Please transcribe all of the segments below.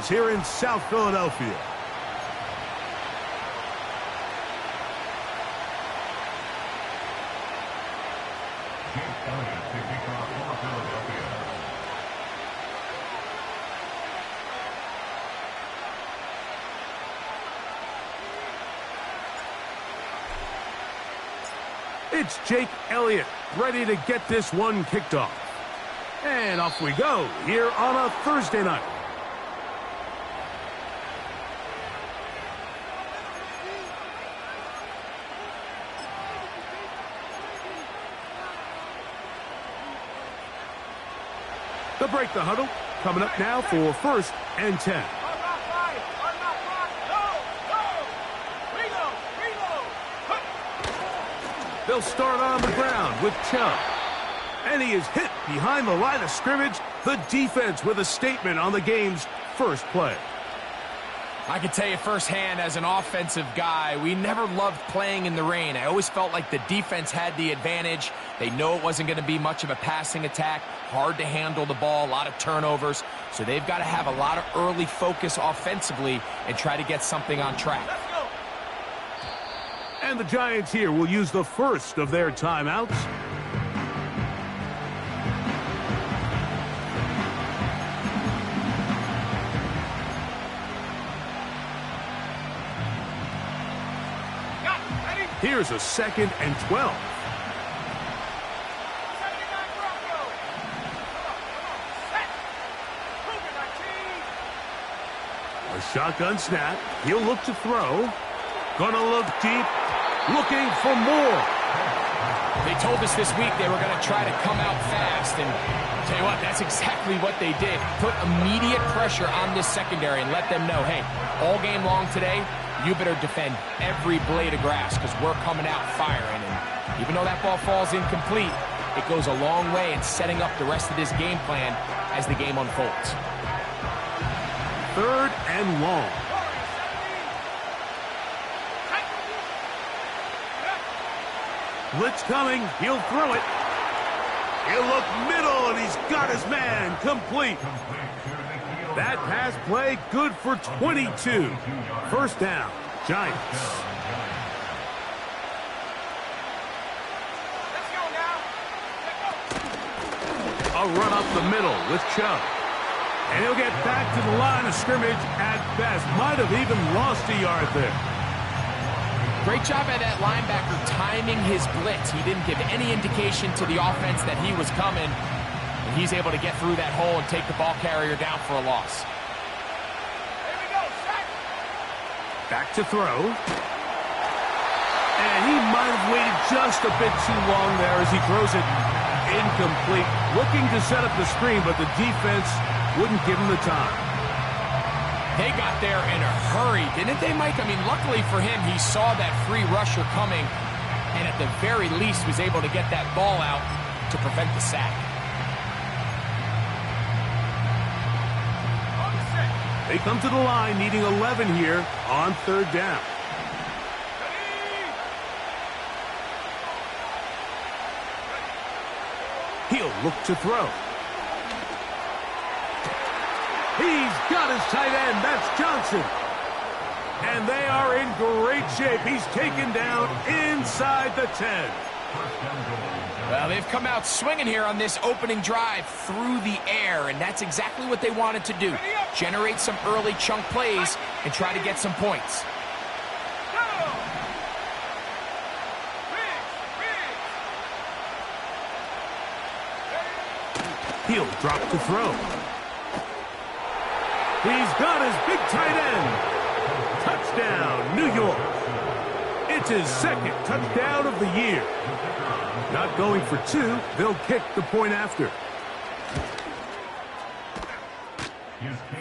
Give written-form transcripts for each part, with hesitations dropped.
Giants here in South Philadelphia. It's Jake Elliott, ready to get this one kicked off. And off we go, here on a Thursday night. They'll break the huddle, coming up now for 1st and 10. They'll start on the ground with Chubb. And he is hit behind the line of scrimmage. The defense with a statement on the game's first play. I can tell you firsthand as an offensive guy, we never loved playing in the rain. I always felt like the defense had the advantage. They know it wasn't going to be much of a passing attack. Hard to handle the ball, a lot of turnovers. So they've got to have a lot of early focus offensively and try to get something on track. And the Giants here will use the first of their timeouts. Here's a 2nd and 12. A shotgun snap. He'll look to throw. Gonna look deep. Looking for more. They told us this week they were going to try to come out fast, and I'll tell you what, that's exactly what they did. Put immediate pressure on this secondary and let them know, hey, all game long today, you better defend every blade of grass because we're coming out firing. And even though that ball falls incomplete, it goes a long way in setting up the rest of this game plan as the game unfolds. 3rd and long. Blitz coming. He'll throw it. He'll look middle, and he's got his man complete. That pass play good for 22. 1st down, Giants. A run up the middle with Chubb. And he'll get back to the line of scrimmage at best. Might have even lost a yard there. Great job by that linebacker timing his blitz. He didn't give any indication to the offense that he was coming. And he's able to get through that hole and take the ball carrier down for a loss. Back to throw. And he might have waited just a bit too long there as he throws it incomplete. Looking to set up the screen, but the defense wouldn't give him the time. They got there in a hurry, didn't they, Mike? I mean, luckily for him, he saw that free rusher coming and at the very least was able to get that ball out to prevent the sack. They come to the line needing 11 here on 3rd down. He'll look to throw. He's got his tight end. That's Johnson. And they are in great shape. He's taken down inside the 10. Well, they've come out swinging here on this opening drive through the air, and that's exactly what they wanted to do. Generate some early chunk plays and try to get some points. He'll drop to throw. He's got his big tight end. Touchdown, New York. It's his 2nd touchdown of the year. Not going for 2, they'll kick the point after.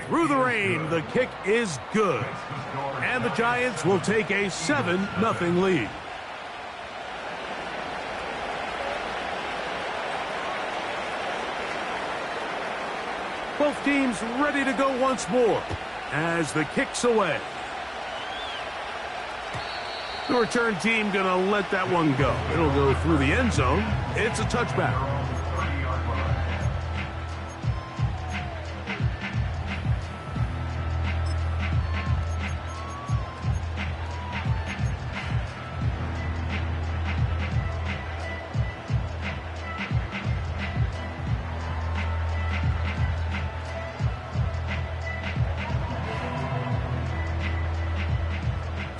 Through the rain, the kick is good. And the Giants will take a 7-0 lead. Both teams ready to go once more as the kick's away. The return team going to let that one go. It'll go through the end zone. It's a touchback.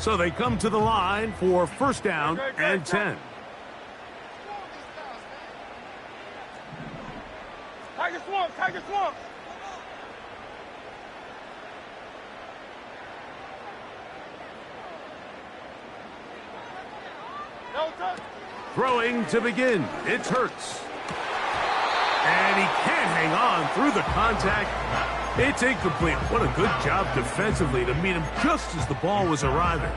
So they come to the line for first down and 10. Tiger swamp, Tiger swamp. Throwing to begin. It's Hurts. And he can't hang on through the contact. It's incomplete. What a good job defensively to meet him just as the ball was arriving.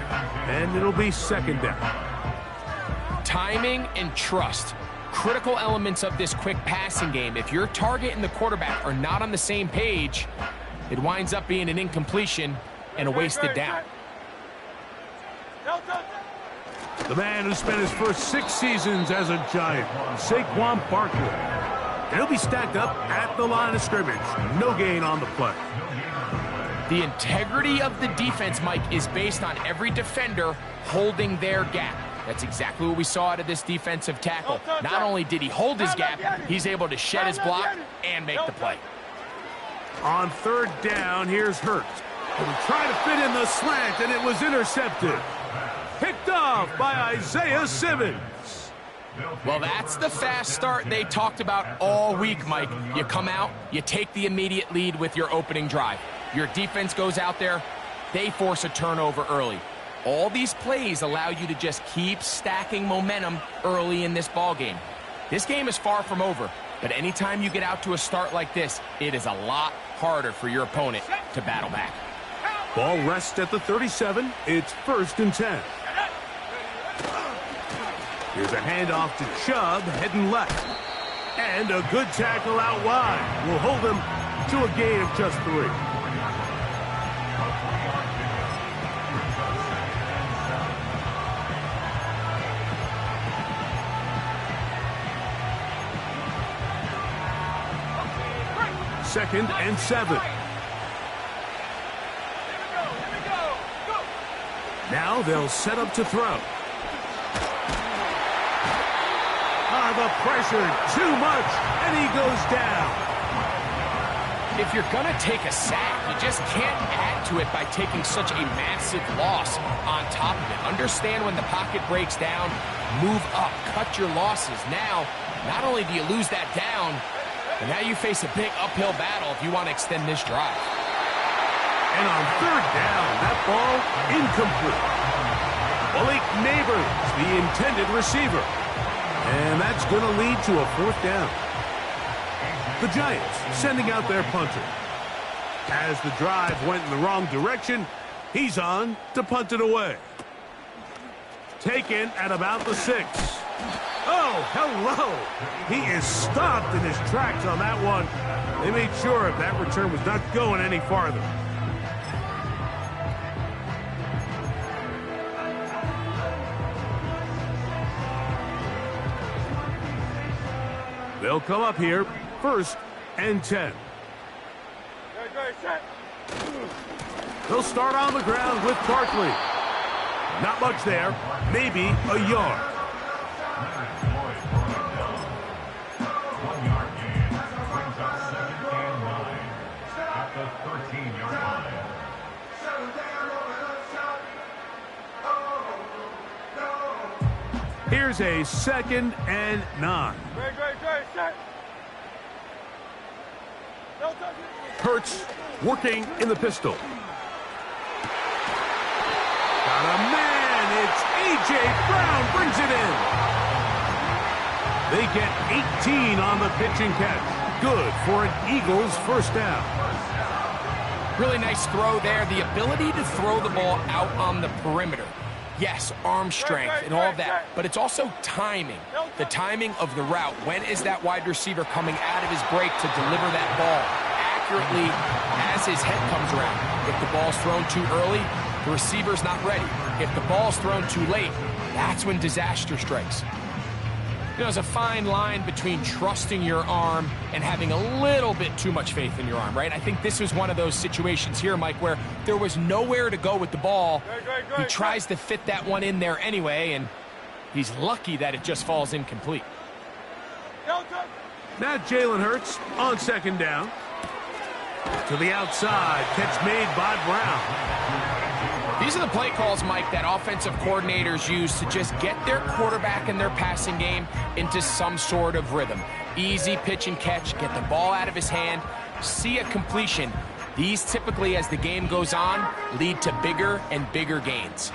And it'll be second down. Timing and trust. Critical elements of this quick passing game. If your target and the quarterback are not on the same page, it winds up being an incompletion and a wasted down. The man who spent his first 6 seasons as a Giant, Saquon Barkley. He'll be stacked up at the line of scrimmage. No gain on the play. The integrity of the defense, Mike, is based on every defender holding their gap. That's exactly what we saw out of this defensive tackle. Not only did he hold his gap, he's able to shed his block and make the play. On third down, here's Hurts. He tried to fit in the slant, and it was intercepted. Picked off by Isaiah Simmons. Well, that's the fast start they talked about all week, Mike. You come out, you take the immediate lead with your opening drive. Your defense goes out there, they force a turnover early. All these plays allow you to just keep stacking momentum early in this ball game. This game is far from over, but anytime you get out to a start like this, it is a lot harder for your opponent to battle back. Ball rests at the 37. It's first and 10. Here's a handoff to Chubb, heading left. And a good tackle out wide will hold him to a gain of just 3. Second and 7. Now they'll set up to throw. The pressure, too much, and he goes down. If you're going to take a sack, you just can't add to it by taking such a massive loss on top of it. Understand when the pocket breaks down, move up, cut your losses. Now, not only do you lose that down, but now you face a big uphill battle if you want to extend this drive. And on third down, that ball incomplete. Malik Neighbors, the intended receiver. And that's going to lead to a fourth down. The Giants sending out their punter. As the drive went in the wrong direction, he's on to punt it away. Taken at about the 6. Oh, hello. He is stopped in his tracks on that one. They made sure that return was not going any farther. They'll come up here, first and 10. They'll start on the ground with Barkley. Not much there, maybe a yard. Here's a second and 9. Hurts working in the pistol. Got a man. It's A.J. Brown brings it in. They get 18 on the pitch and catch. Good for an Eagles first down. Really nice throw there. The ability to throw the ball out on the perimeter. Yes, arm strength and all of that, but it's also timing. The timing of the route. When is that wide receiver coming out of his break to deliver that ball accurately as his head comes around? If the ball's thrown too early, the receiver's not ready. If the ball's thrown too late, that's when disaster strikes. You know, there's a fine line between trusting your arm and having a little bit too much faith in your arm, right? I think this was one of those situations here, Mike, where there was nowhere to go with the ball. He tries to fit that one in there anyway, and he's lucky that it just falls incomplete. Now Jalen Hurts on second down. To the outside, catch made by Brown. These are the play calls, Mike, that offensive coordinators use to just get their quarterback and their passing game into some sort of rhythm. Easy pitch and catch, get the ball out of his hand, see a completion. These typically, as the game goes on, lead to bigger and bigger gains.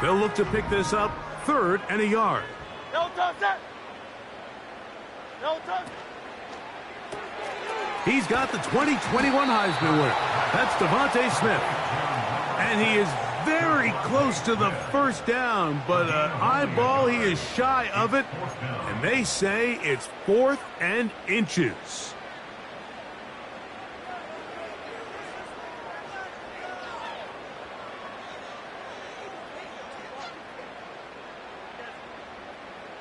They'll look to pick this up, 3rd and a yard. No touch that. No touch. He's got the 2021 Heisman winner. That's Devontae Smith. And he is very close to the first down, but eyeball, he is shy of it. And they say it's 4th and inches.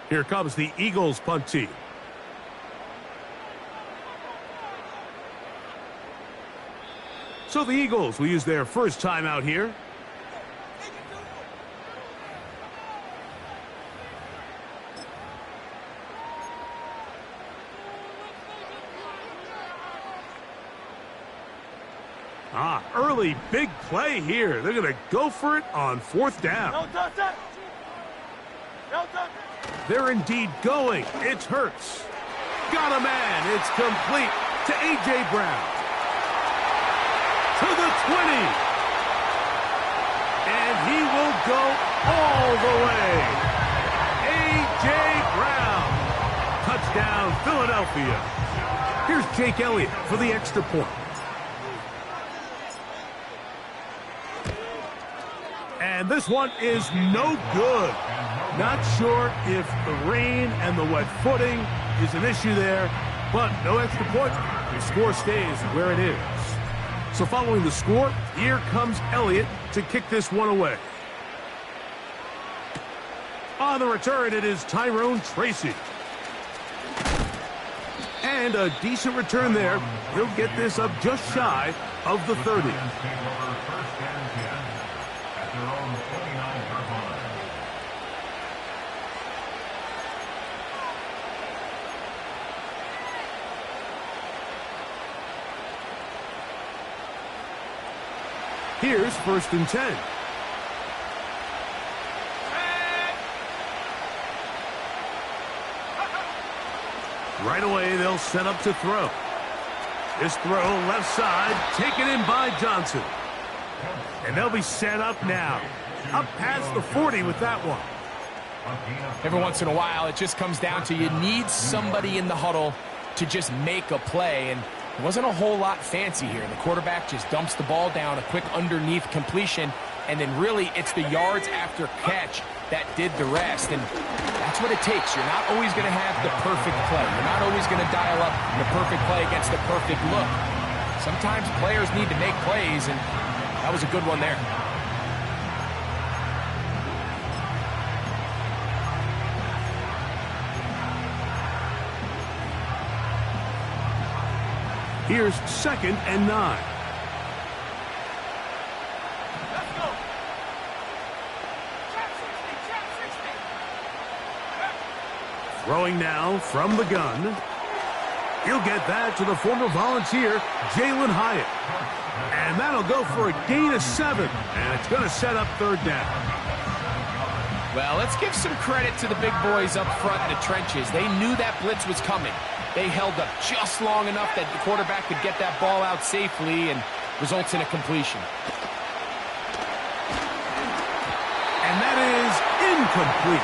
Here comes the Eagles punt team. So the Eagles will use their first time out here. Early big play here. They're going to go for it on 4th down. No touch that. No touch. They're indeed going. It's Hurts. Got a man. It's complete to A.J. Brown. To the 20. And he will go all the way. A.J. Brown. Touchdown, Philadelphia. Here's Jake Elliott for the extra point. And this one is no good. Not sure if the rain and the wet footing is an issue there, but no extra point. The score stays where it is. So following the score, here comes Elliott to kick this one away. On the return, it is Tyrone Tracy. And a decent return there. He'll get this up just shy of the 30. Here's 1st and 10. Right away, they'll set up to throw. This throw left side, taken in by Johnson. And they'll be set up now. Up past the 40 with that one. Every once in a while, it just comes down to you need somebody in the huddle to just make a play. And it wasn't a whole lot fancy here. The quarterback just dumps the ball down, a quick underneath completion, and then really it's the yards after catch that did the rest. And that's what it takes. You're not always going to have the perfect play. You're not always going to dial up the perfect play against the perfect look. Sometimes players need to make plays, and that was a good one there. Here's 2nd and 9. Let's go. Throwing now from the gun. He'll get that to the former Volunteer, Jalen Hyatt. And that'll go for a gain of 7. And it's going to set up 3rd down. Well, let's give some credit to the big boys up front in the trenches. They knew that blitz was coming. They held up just long enough that the quarterback could get that ball out safely and results in a completion. And that is incomplete.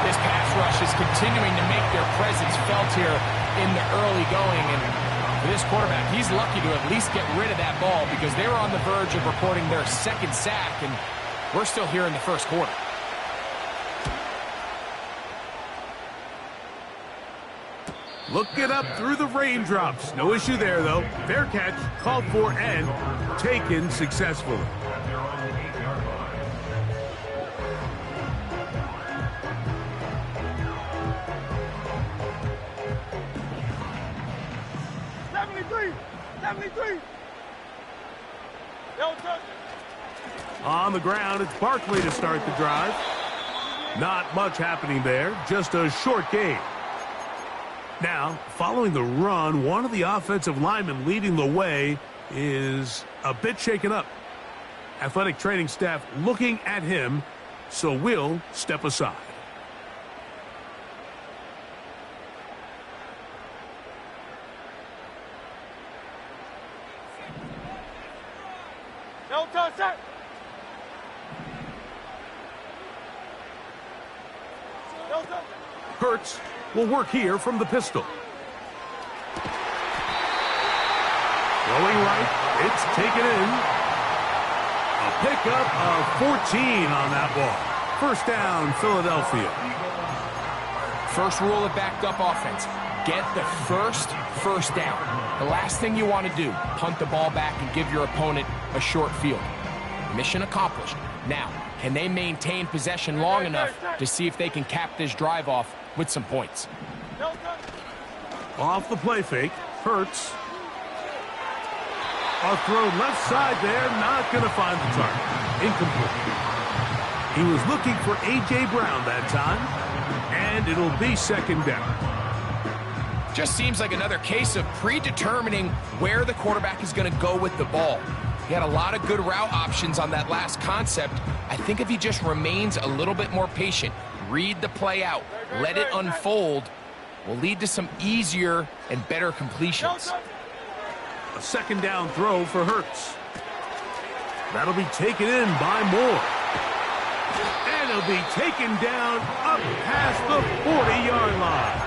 This pass rush is continuing to make their presence felt here in the early going. And for this quarterback, he's lucky to at least get rid of that ball because they were on the verge of recording their 2nd sack, and we're still here in the 1st quarter. Looking up through the raindrops. No issue there, though. Fair catch, called for, and taken successfully. On the ground, it's Barkley to start the drive. Not much happening there, just a short gain. Now, following the run, one of the offensive linemen leading the way is a bit shaken up. Athletic training staff looking at him, so we'll step aside. No time, set. No time. Hurts will work here from the pistol. Throwing right, it's taken in. A pickup of 14 on that ball. First down, Philadelphia. First rule of backed up offense. Get the first down. The last thing you want to do, punt the ball back and give your opponent a short field. Mission accomplished. Now, can they maintain possession long enough to see if they can cap this drive off with some points? No time. Off the play fake, Hurts. A throw left side there, not going to find the target. Incomplete. He was looking for A.J. Brown that time, and it'll be second down. Just seems like another case of predetermining where the quarterback is going to go with the ball. He had a lot of good route options on that last concept. I think if he just remains a little bit more patient, read the play out, let it unfold, will lead to some easier and better completions. A second down throw for Hurts. That'll be taken in by Moore. And it'll be taken down up past the 40-yard line.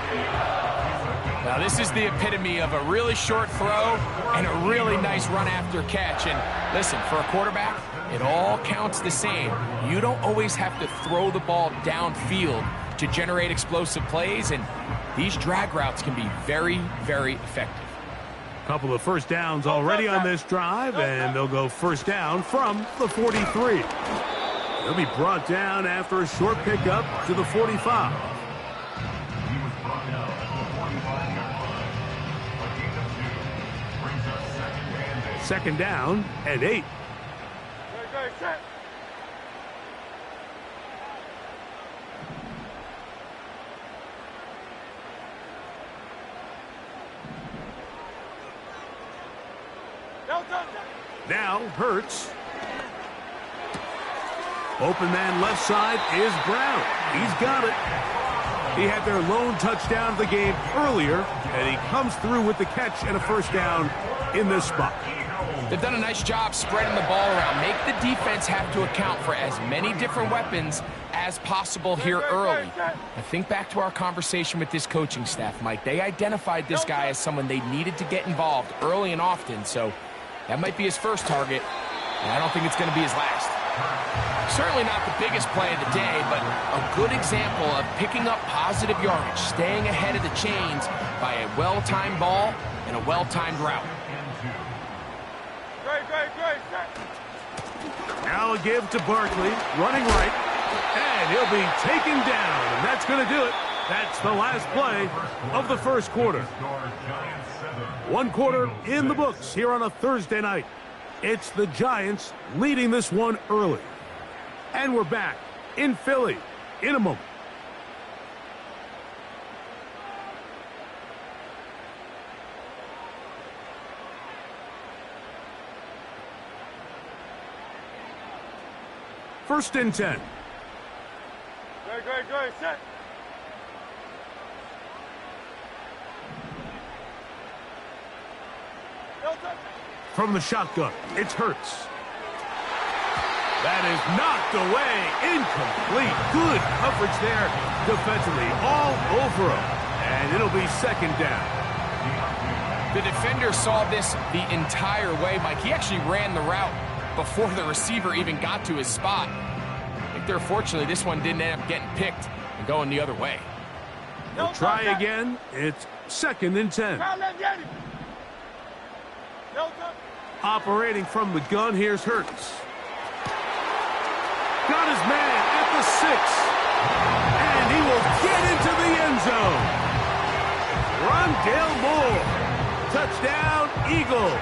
Now, this is the epitome of a really short throw and a really nice run after catch. And listen, for a quarterback, it all counts the same. You don't always have to throw the ball downfield to generate explosive plays, and these drag routes can be very, very effective. Couple of first downs already on this drive, and they'll go first down from the 43. They'll be brought down after a short pickup to the 45. Second down and 8. Very set. No time. Now Hurts. Open man left side is Brown. He's got it. He had their lone touchdown of the game earlier, and he comes through with the catch and a first down in this spot. They've done a nice job spreading the ball around. Make the defense have to account for as many different weapons as possible here early. Now think back to our conversation with this coaching staff, Mike. They identified this guy as someone they needed to get involved early and often, so that might be his first target, and I don't think it's going to be his last. Certainly not the biggest play of the day, but a good example of picking up positive yardage, staying ahead of the chains by a well-timed ball and a well-timed route. Great, set. Now a give to Barkley, running right, and he'll be taken down, and that's going to do it. That's the last play of the first quarter. One quarter in the books here on a Thursday night. It's the Giants leading this one early. And we're back in Philly in a moment. First and 10. Great, set. No time. From the shotgun, it's Hurts. That is knocked away. Incomplete. Good coverage there defensively. All over him. And it'll be second down. The defender saw this the entire way, Mike. He actually ran the route before the receiver even got to his spot. I think they're fortunately this one didn't end up getting picked and going the other way. We'll try again. It's second and 10. Operating from the gun, here's Hurts. Got his man at the 6. And he will get into the end zone. Rondale Moore. Touchdown, Eagles.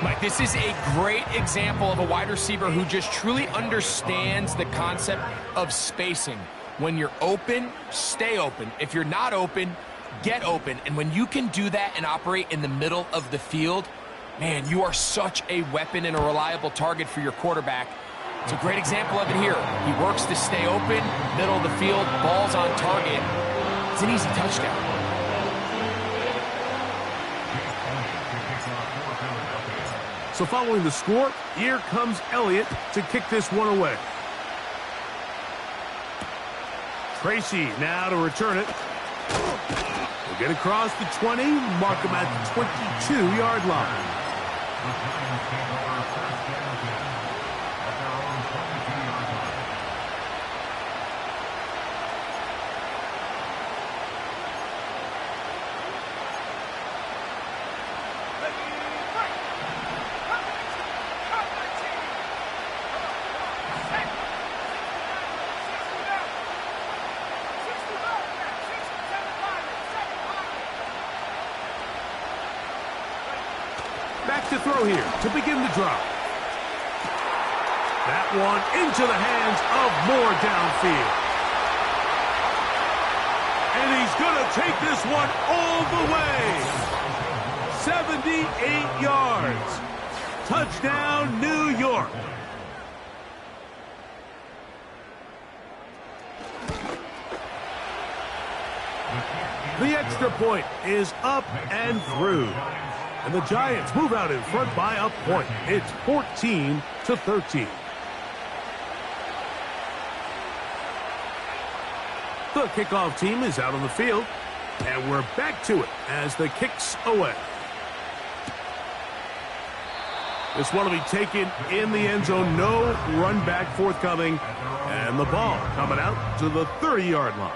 Mike, this is a great example of a wide receiver who just truly understands the concept of spacing. When you're open, stay open. If you're not open, get open. And when you can do that and operate in the middle of the field, man, you are such a weapon and a reliable target for your quarterback. It's a great example of it here. He works to stay open, middle of the field, ball's on target. It's an easy touchdown. So following the score, here comes Elliott to kick this one away. Tracy now to return it. We'll get across the 20, mark him at the 22-yard line. Back to throw here to begin the drive. That one into the hands of Moore downfield. And he's going to take this one all the way. 78 yards. Touchdown, New York. The extra point is up and through. And the Giants move out in front by a point. It's 14-13. The kickoff team is out on the field. And we're back to it as the kick's away. This one will be taken in the end zone. No run back forthcoming. And the ball coming out to the 30-yard line.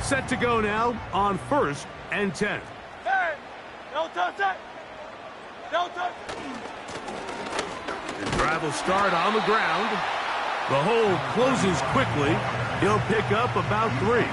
Set to go now on 1st and 10. Hey! No touch it! No touch! The drive will start on the ground. The hole closes quickly. He'll pick up about 3.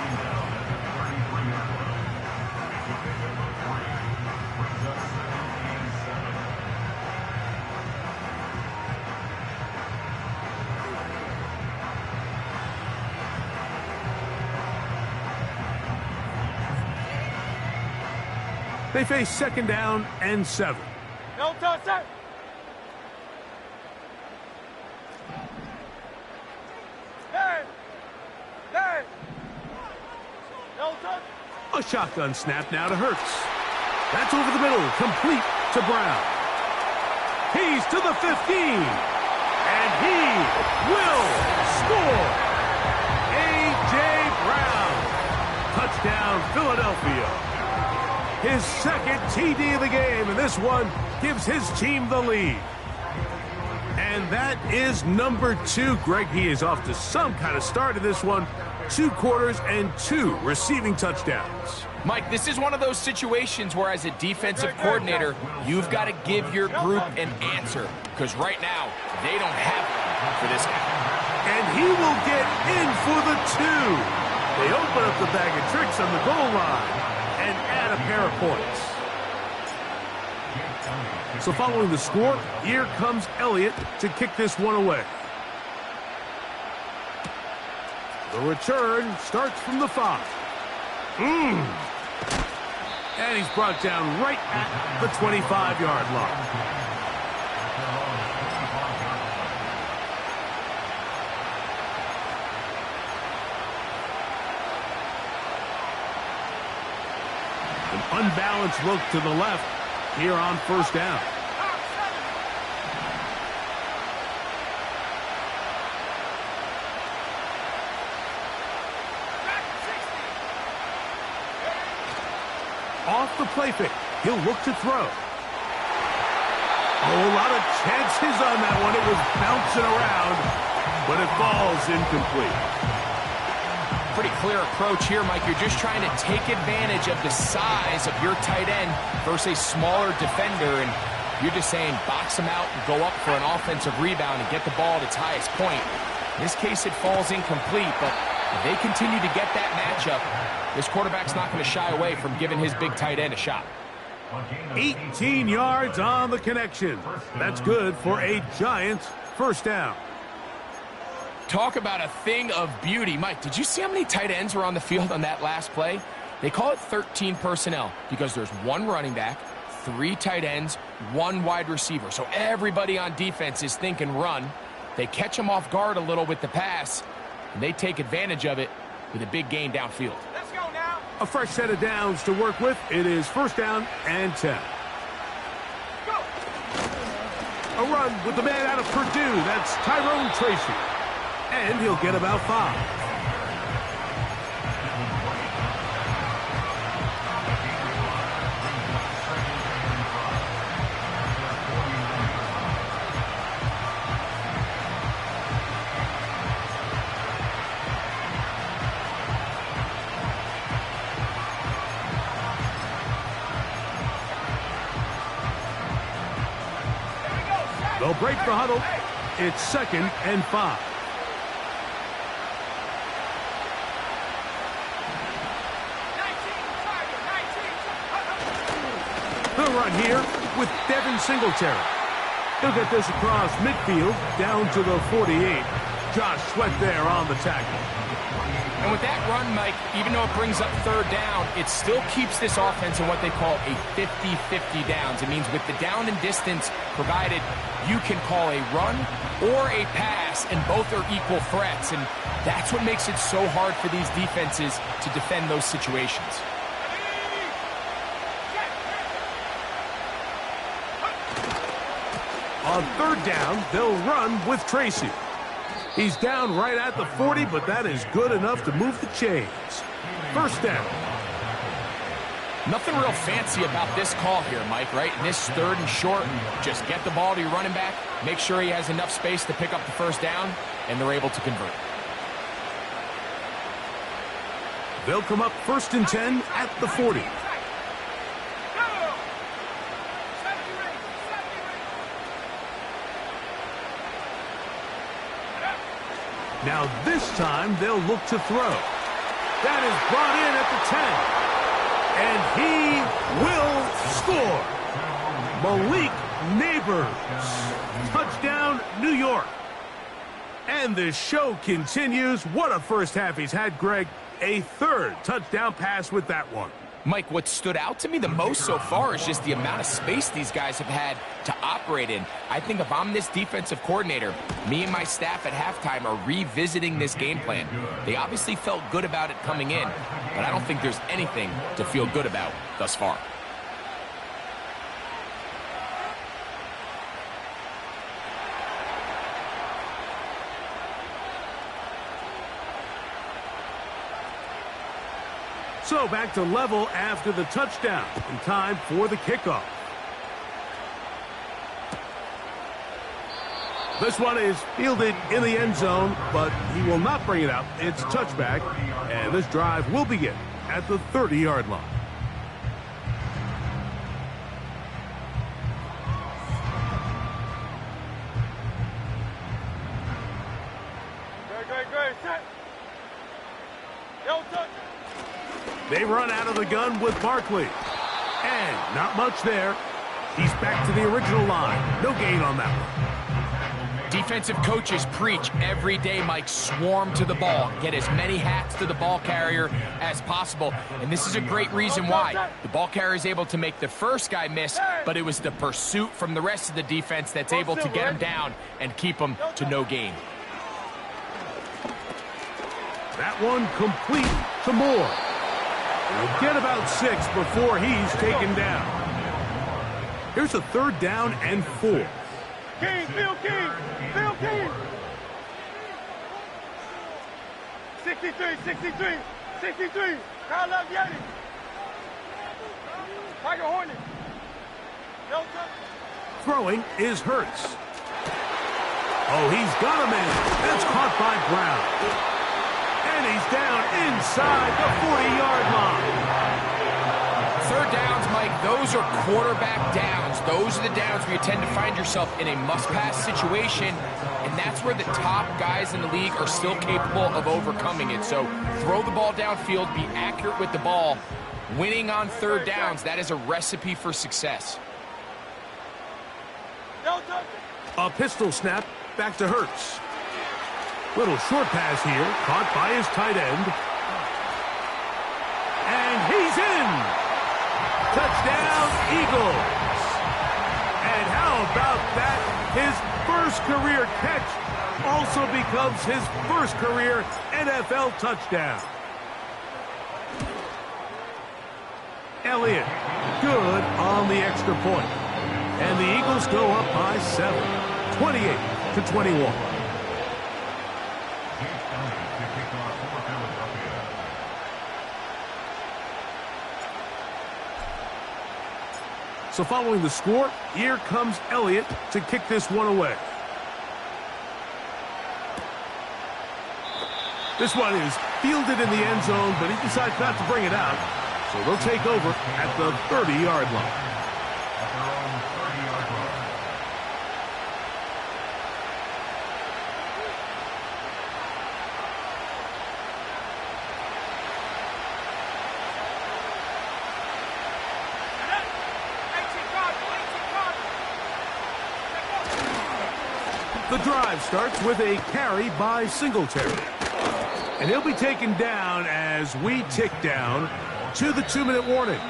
They face 2nd down and 7. No touch it! Hey! Hey! No touch! A shotgun snap now to Hurts. That's over the middle, complete to Brown. He's to the 15. And he will score. A.J. Brown. Touchdown, Philadelphia. His 2nd TD of the game, and this one gives his team the lead. And that is number 2. Greg, he is off to some kind of start in this one. 2 quarters and 2 receiving touchdowns. Mike, this is one of those situations where as a defensive coordinator, you've got to give your group an answer. Because right now, they don't have one for this guy. And he will get in for the 2. They open up the bag of tricks on the goal line and add a pair of points. So following the score, here comes Elliott to kick this one away. The return starts from the 5. And he's brought down right at the 25-yard line. An unbalanced look to the left here on 1st down. Off the play fake, he'll look to throw. A whole lot of chances on that one. It was bouncing around, but it falls incomplete. Pretty clear approach here, Mike. You're just trying to take advantage of the size of your tight end versus a smaller defender, and you're just saying box him out and go up for an offensive rebound and get the ball at its highest point. In this case, it falls incomplete, but If they continue to get that matchup, this quarterback's not going to shy away from giving his big tight end a shot. 18 yards on the connection. That's good for a Giants first down. Talk about a thing of beauty. Mike, did you see how many tight ends were on the field on that last play? They call it 13 personnel because there's one running back, 3 tight ends, 1 wide receiver. So everybody on defense is thinking run. They catch them off guard a little with the pass, and they take advantage of it with a big gain downfield. Let's go now. A fresh set of downs to work with. It is first down and 10. Go. A run with the man out of Purdue. That's Tyrone Tracy. And he'll get about 5. They'll break the huddle. It's 2nd and 5. They'll run here with Devin Singletary. He'll get this across midfield down to the 48. Josh Sweat there on the tackle. And with that run, Mike, even though it brings up 3rd down, it still keeps this offense in what they call a 50-50 downs. It means with the down and distance provided, you can call a run or a pass, and both are equal threats. And that's what makes it so hard for these defenses to defend those situations. On 3rd down, they'll run with Tracy. He's down right at the 40, but that is good enough to move the chains. First down. Nothing real fancy about this call here, Mike, right? In this 3rd and short, just get the ball to your running back, make sure he has enough space to pick up the first down, and they're able to convert. They'll come up 1st and 10 at the 40. Now this time they'll look to throw. That is brought in at the 10. And he will score. Malik Neighbors. Touchdown, New York. And the show continues. What a first half he's had, Greg. A 3rd touchdown pass with that one. Mike, what stood out to me the most so far is just the amount of space these guys have had to operate in. I think if I'm this defensive coordinator, me and my staff at halftime are revisiting this game plan. They obviously felt good about it coming in, but I don't think there's anything to feel good about thus far. So back to level after the touchdown. In time for the kickoff. This one is fielded in the end zone, but he will not bring it out. It's touchback, and this drive will begin at the 30-yard line. Great. Set. Yo, touch. They run out of the gun with Barkley. And not much there. He's back to the original line. No gain on that one. Defensive coaches preach every day, Mike, swarm to the ball. Get as many hats to the ball carrier as possible. And this is a great reason why. The ball carrier is able to make the first guy miss, but it was the pursuit from the rest of the defense that's able to get him down and keep him to no gain. That one complete to Moore. He'll get about 6 before he's taken down. Here's a 3rd down and 4. King, Phil King. 63. Kyle Laviani. Tiger Hornet. Delta. Throwing is Hurts. Oh, he's got a man. That's caught by Brown. And he's down inside the 40-yard line. 3rd downs, Mike, those are quarterback downs. Those are the downs where you tend to find yourself in a must-pass situation, and that's where the top guys in the league are still capable of overcoming it. So throw the ball downfield, be accurate with the ball. Winning on third downs, that is a recipe for success. A pistol snap back to Hurts. Little short pass here, caught by his tight end. And he's in! Touchdown, Eagles! And how about that? His first career catch also becomes his first career NFL touchdown. Elliott, good on the extra point. And the Eagles go up by 7, 28-21. So following the score, here comes Elliott to kick this one away. This one is fielded in the end zone, but he decides not to bring it out. So they'll take over at the 30-yard line. The drive starts with a carry by Singletary. And he'll be taken down as we tick down to the 2-minute warning.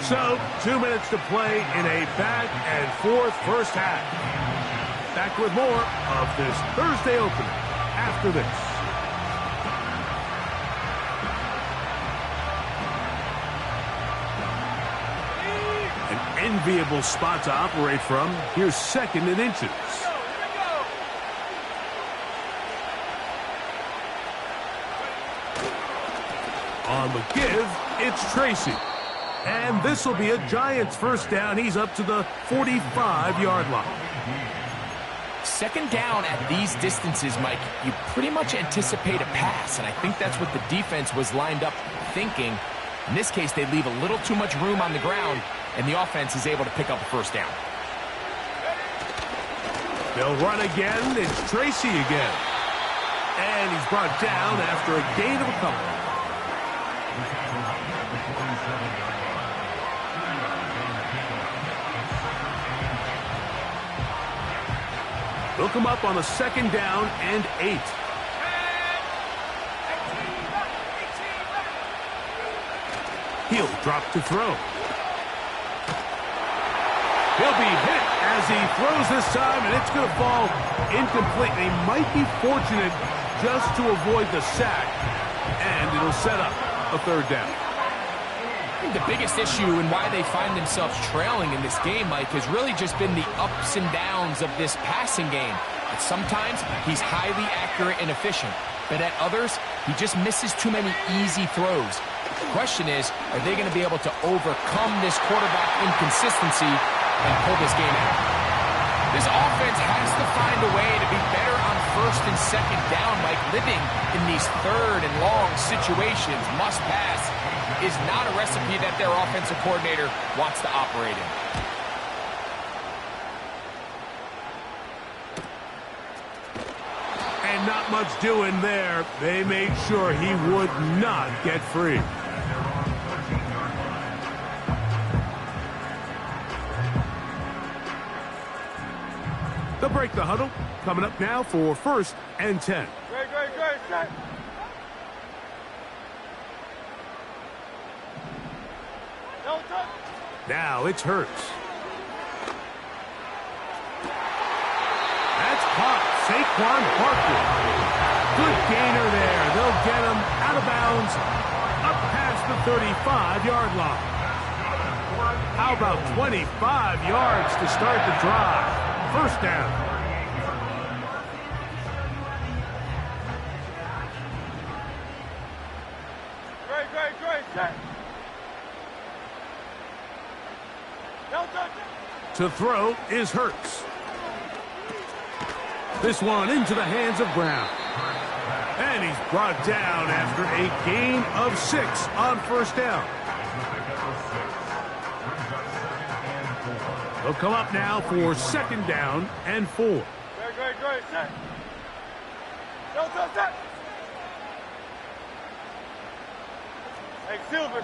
So, 2 minutes to play in a back-and-forth first half. Back with more of this Thursday opener after this. An enviable spot to operate from. Here's 2nd and inches. On the give, it's Tracy. And this will be a Giants first down. He's up to the 45-yard line. Second down at these distances, Mike, you pretty much anticipate a pass, and I think that's what the defense was lined up thinking. In this case, they leave a little too much room on the ground, and the offense is able to pick up a first down. They'll run again. It's Tracy again. And he's brought down after a gain of a couple. They'll come up on a 2nd down and 8. He'll drop to throw. He'll be hit as he throws this time, and it's going to fall incomplete. He might be fortunate just to avoid the sack, and it'll set up a 3rd down. I think the biggest issue and why they find themselves trailing in this game, Mike, has really just been the ups and downs of this passing game. But sometimes he's highly accurate and efficient, but at others, he just misses too many easy throws. The question is, are they going to be able to overcome this quarterback inconsistency and pull this game out? This offense has to find a way to be better on 1st and 2nd down, Mike. Living in these 3rd and long situations, must pass, is not a recipe that their offensive coordinator wants to operate in. And not much doing there. They made sure he would not get free. They'll break the huddle. Coming up now for 1st and 10. Great, set. Now it's Hurts. That's caught. Saquon Barkley. Good gainer there. They'll get him out of bounds up past the 35-yard line. How about 25 yards to start the drive? 1st down. Great, set. To throw is Hurts. This one into the hands of Brown. And he's brought down after a gain of 6 on 1st down. He'll come up now for 2nd down and 4. Great. Set. No touch, set. Hey, Silver.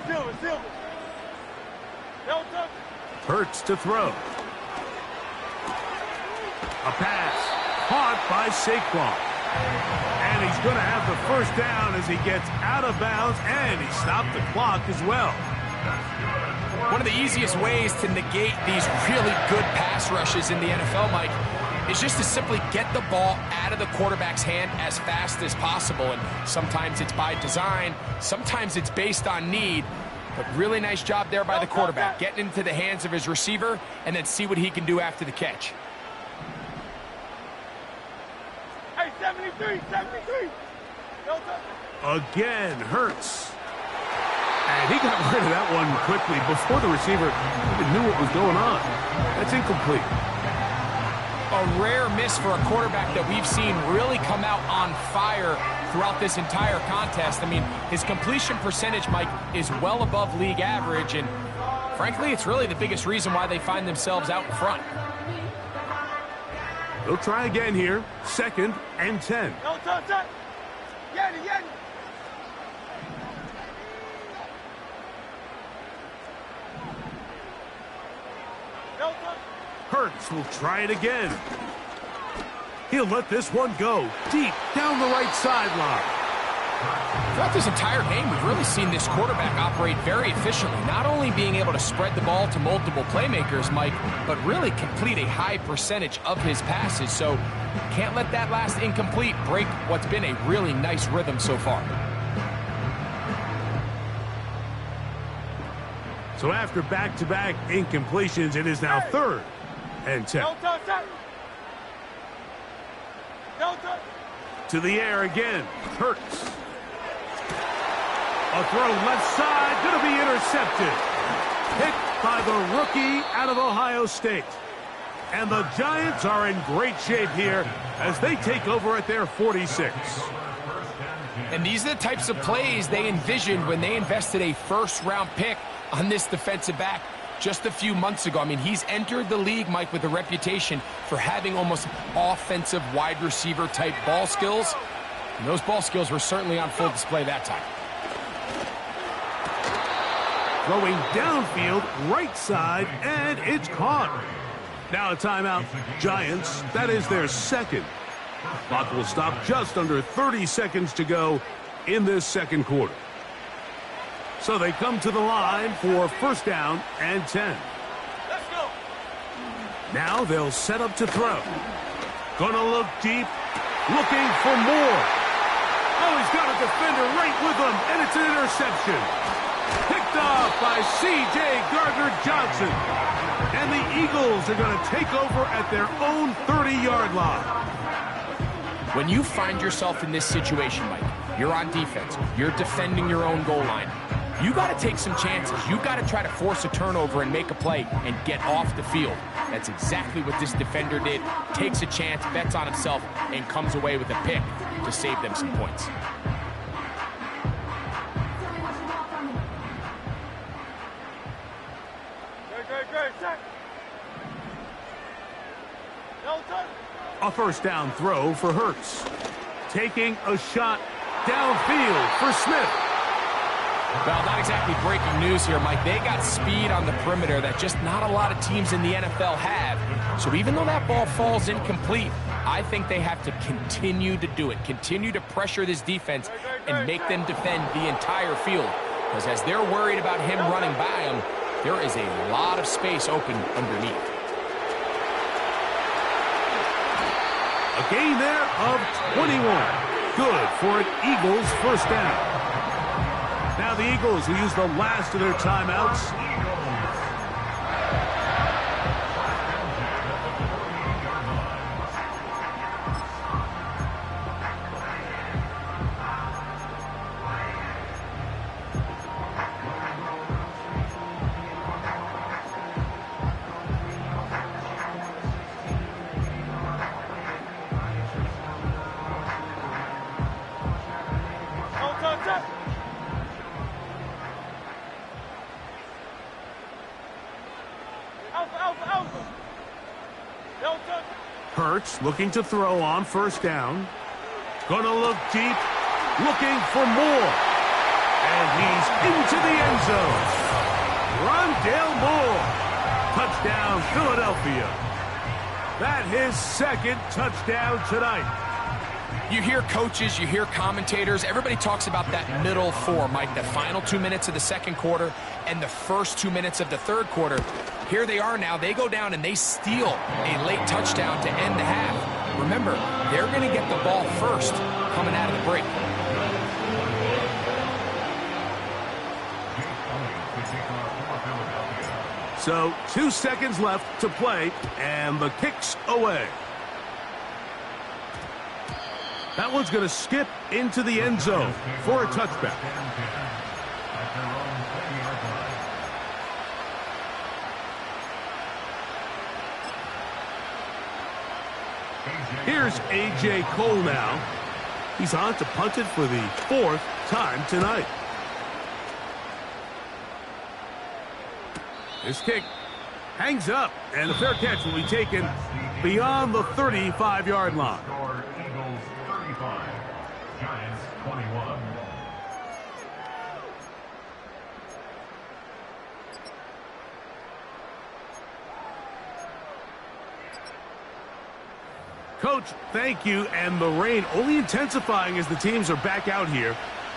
No touch. Hurts to throw. A pass caught by Saquon. And he's going to have the 1st down as he gets out of bounds, and he stopped the clock as well. One of the easiest ways to negate these really good pass rushes in the NFL, Mike, is just to simply get the ball out of the quarterback's hand as fast as possible. And sometimes it's by design, sometimes it's based on need. But really nice job there by the quarterback, getting into the hands of his receiver and then see what he can do after the catch. Hey, 73. No touch. Again, Hurts. And he got rid of that one quickly before the receiver even knew what was going on. That's incomplete. A rare miss for a quarterback that we've seen really come out on fire throughout this entire contest. I mean, his completion percentage, Mike, is well above league average, and frankly, it's really the biggest reason why they find themselves out in front. They'll try again here. 2nd and 10. No touch, set. Yeti. No touch. Hurts will try it again. He'll let this one go deep down the right sideline. Throughout this entire game, we've really seen this quarterback operate very efficiently, not only being able to spread the ball to multiple playmakers, Mike, but really complete a high percentage of his passes. So can't let that last incomplete break what's been a really nice rhythm so far. So after back-to-back incompletions, it is now 3rd and 10. No touch, set. No touch. To the air again. Hurts. A throw left side, going to be intercepted. Picked by the rookie out of Ohio State. And the Giants are in great shape here as they take over at their 46. And these are the types of plays they envisioned when they invested a 1st-round pick on this defensive back just a few months ago. I mean, he's entered the league, Mike, with a reputation for having almost offensive wide receiver type ball skills. And those ball skills were certainly on full display that time. Throwing downfield, right side, and it's caught. Now a timeout. Giants, that is their 2nd. Clock will stop just under 30 seconds to go in this 2nd quarter. So they come to the line for 1st down and 10. Let's go. Now they'll set up to throw. Gonna look deep, looking for more. Oh, he's got a defender right with him, and it's an interception. Picked off by C.J. Gardner-Johnson. And the Eagles are going to take over at their own 30-yard line. When you find yourself in this situation, Mike, you're on defense, you're defending your own goal line, you got to take some chances. You got to try to force a turnover and make a play and get off the field. That's exactly what this defender did. Takes a chance, bets on himself, and comes away with a pick to save them some points. Great. Set. No touch. A 1st down throw for Hurts. Taking a shot downfield for Smith. Well, not exactly breaking news here, Mike. They got speed on the perimeter that just not a lot of teams in the NFL have. So even though that ball falls incomplete, I think they have to continue to do it. Continue to pressure this defense and make them defend the entire field. Because as they're worried about him running by them, there is a lot of space open underneath. A gain there of 21. Good for an Eagles 1st down. Now the Eagles will use the last of their timeouts. Alpha, alpha. No touch. Hurts looking to throw on first down. Gonna look deep, looking for more. And he's into the end zone. Rondale Moore. Touchdown, Philadelphia. That his second touchdown tonight. You hear coaches, you hear commentators, everybody talks about that middle four, Mike, the final 2 minutes of the second quarter and the first 2 minutes of the third quarter. Here they are now. They go down and they steal a late touchdown to end the half. Remember, they're going to get the ball first coming out of the break. So 2 seconds left to play, and the kick's away. That one's going to skip into the end zone for a touchback. Here's A.J. Cole now. He's on to punt it for the 4th time tonight. This kick hangs up, and a fair catch will be taken beyond the 35-yard line. Eagles 35, Giants 21. Coach, thank you, and the rain only intensifying as the teams are back out here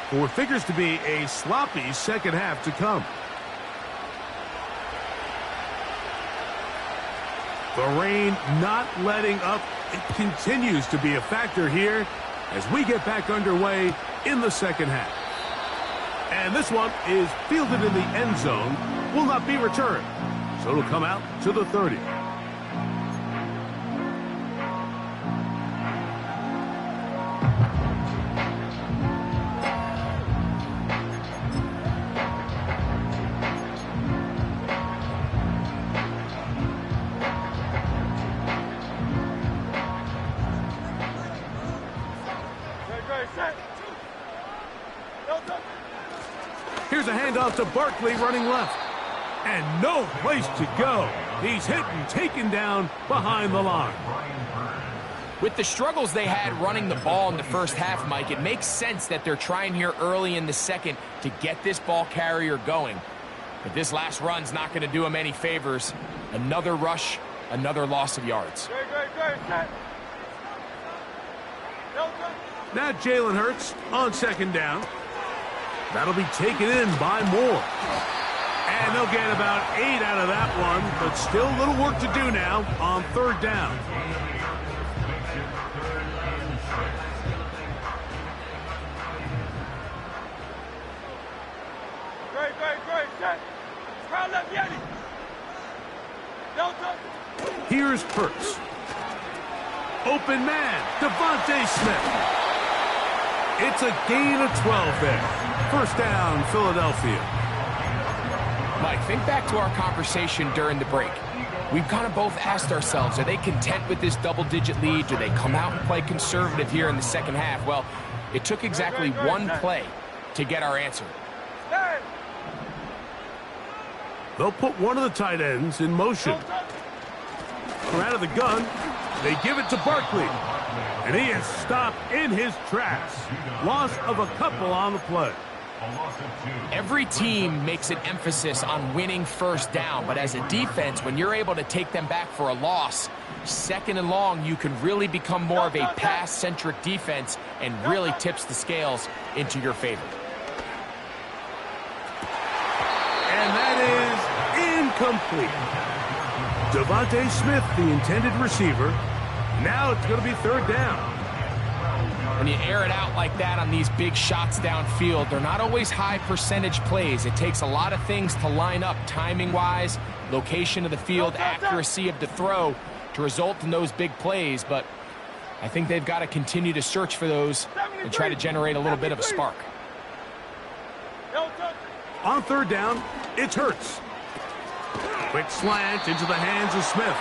for what figures to be a sloppy second half to come. The rain not letting up. It continues to be a factor here as we get back underway in the second half. And this one is fielded in the end zone, will not be returned. So it'll come out to the 30. Here's a handoff to Barkley running left. And no place to go. He's hit and taken down behind the line. With the struggles they had running the ball in the first half, Mike, it makes sense that they're trying here early in the second to get this ball carrier going. But this last run's not going to do him any favors. Another rush, another loss of yards. Now Jalen Hurts on second down. That'll be taken in by Moore. And they'll get about 8 out of that one, but still a little work to do now on third down. Here's Hurts. Open man, Devontae Smith. It's a gain of 12 there. First down, Philadelphia. Mike, think back to our conversation during the break. We've kind of both asked ourselves, are they content with this double-digit lead? Do they come out and play conservative here in the second half? Well, it took exactly one play to get our answer. They'll put one of the tight ends in motion. From out of the gun, they give it to Barkley. And he is stopped in his tracks. Loss of a couple on the play. Every team makes an emphasis on winning first down, but as a defense, when you're able to take them back for a loss, second and long, you can really become more of a pass-centric defense and really tips the scales into your favor. And that is incomplete. Devontae Smith, the intended receiver. Now it's going to be third down. When you air it out like that on these big shots downfield, they're not always high percentage plays. It takes a lot of things to line up timing-wise, location of the field, accuracy of the throw to result in those big plays. But I think they've got to continue to search for those and try to generate a little bit of a spark. On third down, it's Hurts. Quick slant into the hands of Smith.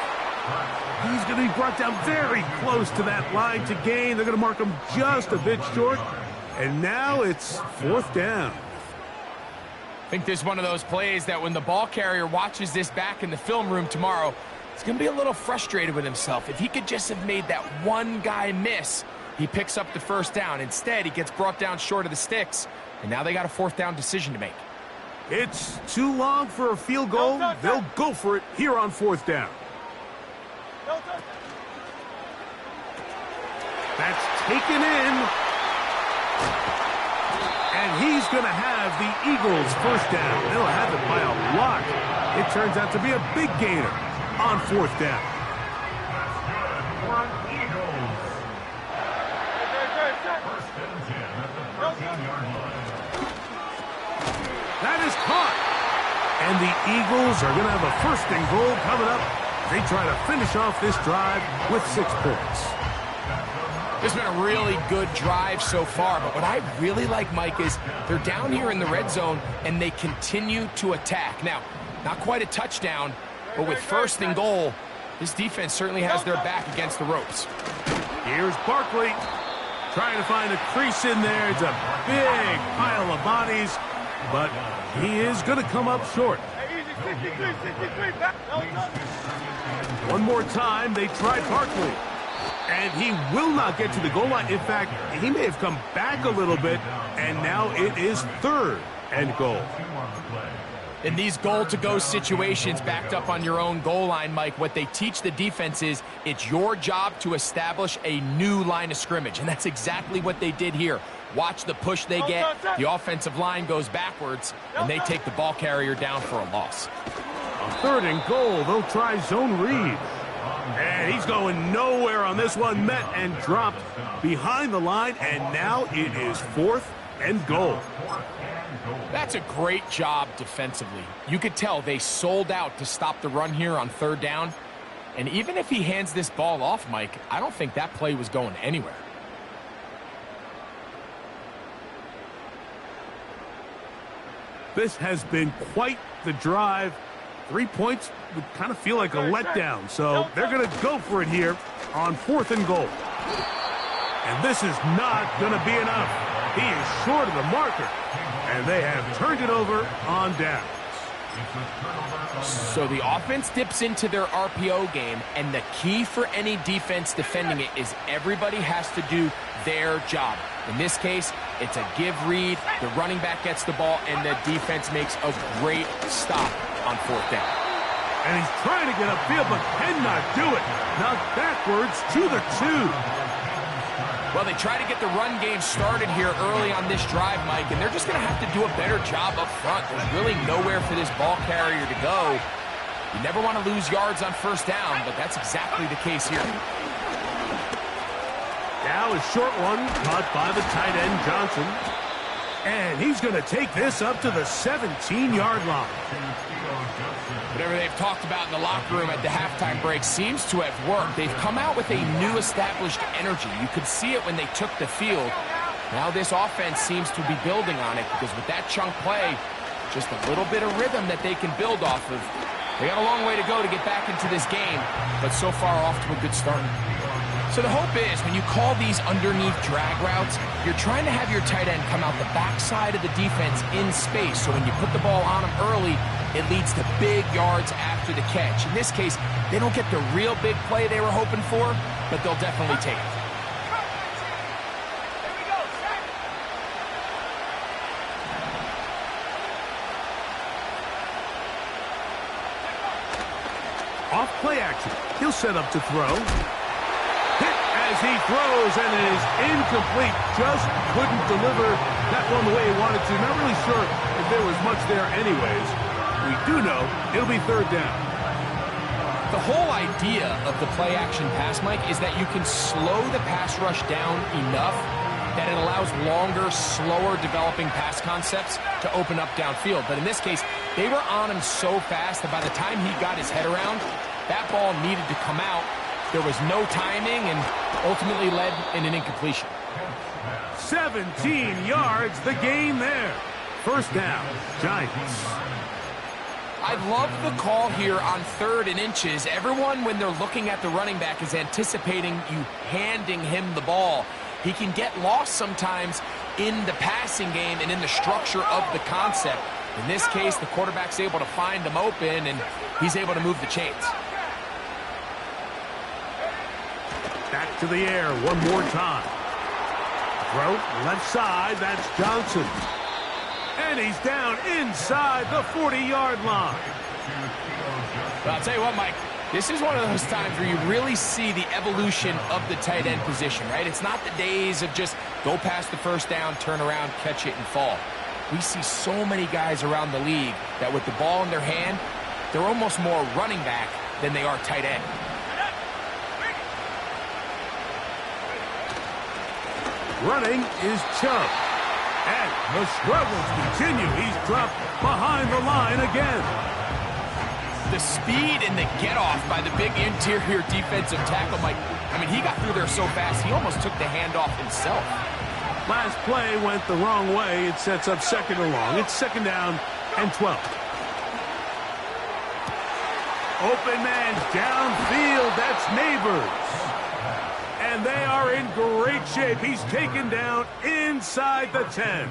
He's going to be brought down very close to that line to gain. They're going to mark him just a bit short. And now it's fourth down. think this is one of those plays that when the ball carrier watches this back in the film room tomorrow, he's going to be a little frustrated with himself. If he could just have made that one guy miss, he picks up the first down. Instead, he gets brought down short of the sticks, and now they got a fourth down decision to make. It's too long for a field goal. They'll go for it here on fourth down. That's taken in. And he's going to have the Eagles first down. They'll have it by a lot. It turns out to be a big gainer on fourth down. That is caught. And the Eagles are going to have a first and goal coming up. They try to finish off this drive with 6 points. This has been a really good drive so far, but what I really like, Mike, is they're down here in the red zone, and they continue to attack. Now, not quite a touchdown, but with first and goal, this defense certainly has their back against the ropes. Here's Barkley trying to find a crease in there. It's a big pile of bodies, but he is going to come up short. One more time, they tried Barkley. And he will not get to the goal line. In fact, he may have come back a little bit, and now it is third and goal. In these goal-to-go situations backed up on your own goal line, Mike, what they teach the defense is it's your job to establish a new line of scrimmage, and that's exactly what they did here. Watch the push they get. The offensive line goes backwards, and they take the ball carrier down for a loss. On third and goal, they'll try zone read. And he's going nowhere on this one. Met and dropped behind the line, and now it is fourth and goal. That's a great job defensively. You could tell they sold out to stop the run here on third down. And even if he hands this ball off, Mike, I don't think that play was going anywhere. This has been quite the drive. 3 points would kind of feel like a letdown, so they're going to go for it here on fourth and goal. And this is not going to be enough. He is short of the marker, and they have turned it over on downs. So the offense dips into their RPO game, and the key for any defense defending it is everybody has to do their job. In this case, it's a give read, the running back gets the ball, and the defense makes a great stop on fourth down. And he's trying to get upfield, but cannot do it. Knocked backwards to the 2. Well, they try to get the run game started here early on this drive, Mike, and they're just going to have to do a better job up front. There's really nowhere for this ball carrier to go. You never want to lose yards on first down, but that's exactly the case here. Now a short one caught by the tight end, Johnson. And he's going to take this up to the 17-yard line. Whatever they've talked about in the locker room at the halftime break seems to have worked. They've come out with a new established energy. You could see it when they took the field. Now this offense seems to be building on it because with that chunk play, just a little bit of rhythm that they can build off of. They got a long way to go to get back into this game, but so far off to a good start. So the hope is when you call these underneath drag routes, you're trying to have your tight end come out the backside of the defense in space. So when you put the ball on him early, it leads to big yards after the catch. In this case, they don't get the real big play they were hoping for, but they'll definitely take it. Off play action. He'll set up to throw. Hit as he throws, and it is incomplete. Just couldn't deliver that one the way he wanted to. Not really sure if there was much there anyways. We do know it'll be third down. The whole idea of the play action pass, Mike, is that you can slow the pass rush down enough that it allows longer, slower developing pass concepts to open up downfield. But in this case, they were on him so fast that by the time he got his head around, that ball needed to come out. There was no timing and ultimately led in an incompletion. 17 yards, the gain there. First down, Giants. I love the call here on 3rd and inches. Everyone, when they're looking at the running back, is anticipating you handing him the ball. He can get lost sometimes in the passing game and in the structure of the concept. In this case, the quarterback's able to find them open, and he's able to move the chains. Back to the air one more time. Throw left side, that's Johnson. And he's down inside the 40-yard line. Well, I'll tell you what, Mike, this is one of those times where you really see the evolution of the tight end position, right? It's not the days of just go past the first down, turn around, catch it, and fall. We see so many guys around the league that with the ball in their hand, they're almost more running back than they are tight end. Running is Chubb. And the struggles continue. He's dropped behind the line again. The speed and the get-off by the big interior defensive tackle, Mike. I mean, he got through there so fast, he almost took the handoff himself. Last play went the wrong way. It sets up second and long. It's second down and 12. Open man downfield. That's Neighbors. And they are in great shape. He's taken down inside the 10.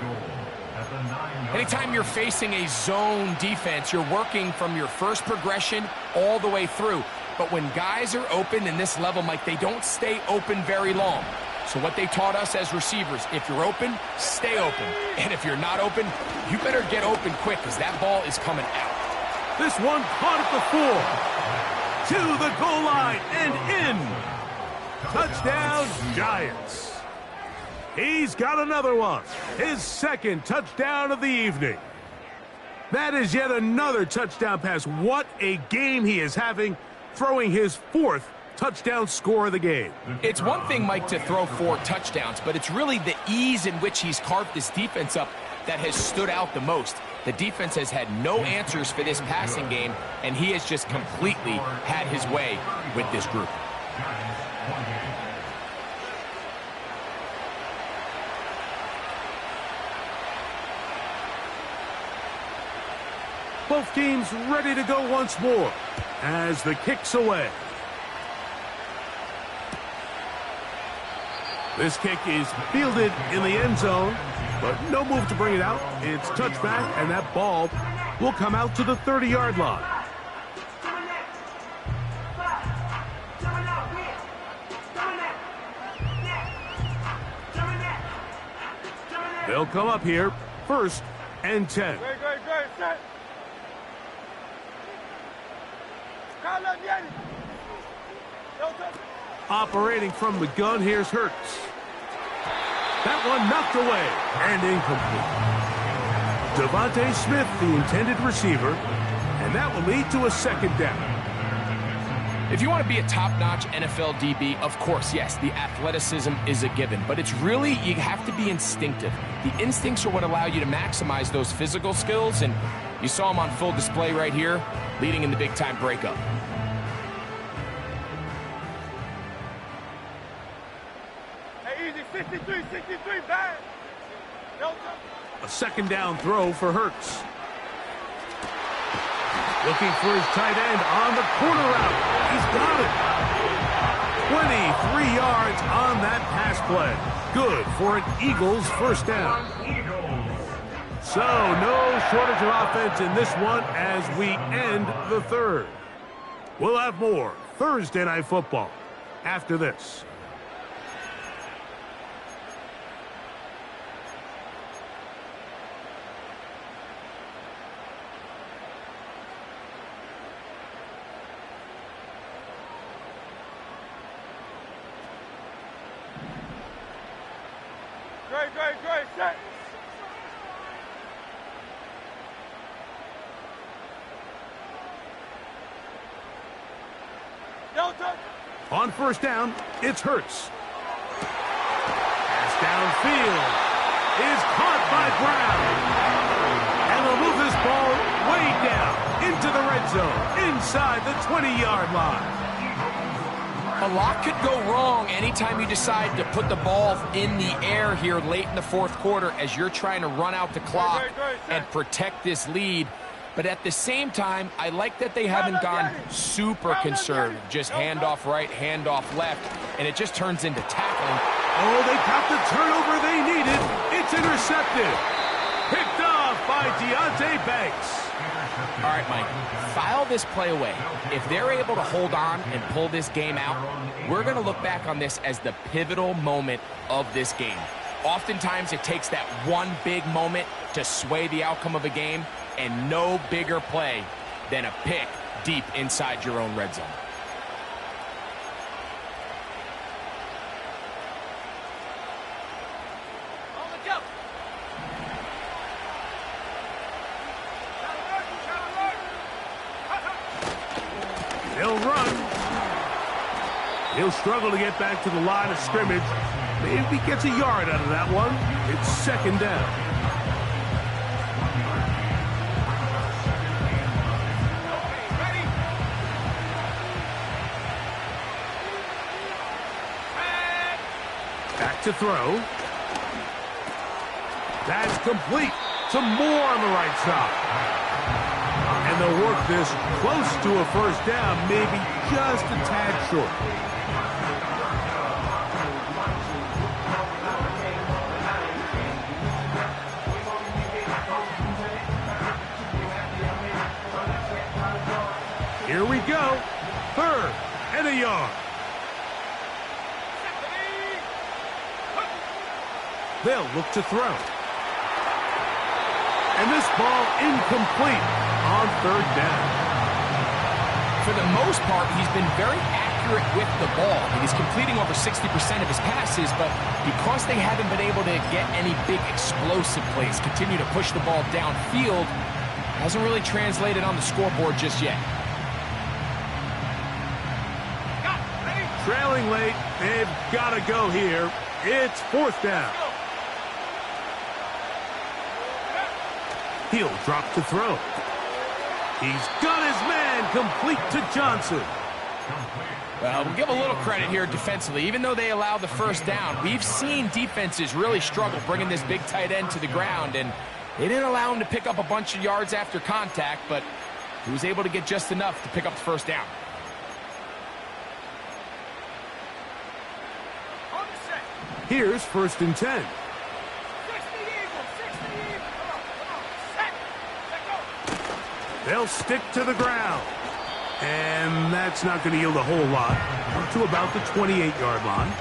Anytime you're facing a zone defense, you're working from your first progression all the way through. But when guys are open in this level, Mike, they don't stay open very long. So what they taught us as receivers, if you're open, stay open. And if you're not open, you better get open quick because that ball is coming out. This one caught at the 4. To the goal line and in. Touchdown, Giants. He's got another one. His second touchdown of the evening. That is yet another touchdown pass. What a game he is having, throwing his 4th touchdown score of the game. It's one thing, Mike, to throw 4 touchdowns, but it's really the ease in which he's carved this defense up that has stood out the most. The defense has had no answers for this passing game, and he has just completely had his way with this group. Both teams ready to go once more as the kick's away. This kick is fielded in the end zone, but no move to bring it out. It's touchback, and that ball will come out to the 30-yard line. They'll come up here, 1st and 10. Great, set. Operating from the gun, here's Hurts. That one knocked away and incomplete. Devontae Smith, the intended receiver, and that will lead to a second down. If you want to be a top-notch NFL DB, of course, yes, the athleticism is a given, but it's really, you have to be instinctive. The instincts are what allow you to maximize those physical skills, and you saw him on full display right here, leading in the big-time breakup. Hey, easy, 63, bad. A second down throw for Hurts. Looking for his tight end on the corner route. He's got it. 23 yards on that pass play. Good for an Eagles first down. So no shortage of offense in this one as we end the 3rd. We'll have more Thursday Night Football after this. Great, set. On first down, it's Hurts. Pass downfield is caught by Brown. And they'll move this ball way down into the red zone, inside the 20-yard line. A lot could go wrong anytime you decide to put the ball in the air here late in the 4th quarter as you're trying to run out the clock and protect this lead. But at the same time, I like that they haven't gone super conservative. Just handoff right, handoff left, and it just turns into tackling. Oh, they got the turnover they needed. It's intercepted. Picked off by by Deonte Banks. All right, Mike, file this play away. If they're able to hold on and pull this game out, we're going to look back on this as the pivotal moment of this game. Oftentimes, it takes that one big moment to sway the outcome of a game, and no bigger play than a pick deep inside your own red zone. He'll run. He'll struggle to get back to the line of scrimmage. Maybe he gets a yard out of that one. It's second down. Back to throw. That's complete. Some more on the right side. And they'll work this close to a first down, maybe just a tad short. Here we go. Third and a yard. They'll look to throw. And this ball incomplete on third down. For the most part, he's been very accurate with the ball. He's completing over 60% of his passes, but because they haven't been able to get any big explosive plays, continue to push the ball downfield, hasn't really translated on the scoreboard just yet. Trailing late, they've got to go here. It's fourth down. He'll drop to throw. He's got his man complete to Johnson. Well, we'll give a little credit here defensively. Even though they allowed the first down, we've seen defenses really struggle bringing this big tight end to the ground, and they didn't allow him to pick up a bunch of yards after contact, but he was able to get just enough to pick up the first down. Here's first and 10. They'll stick to the ground. And that's not going to yield a whole lot. Up to about the 28-yard line.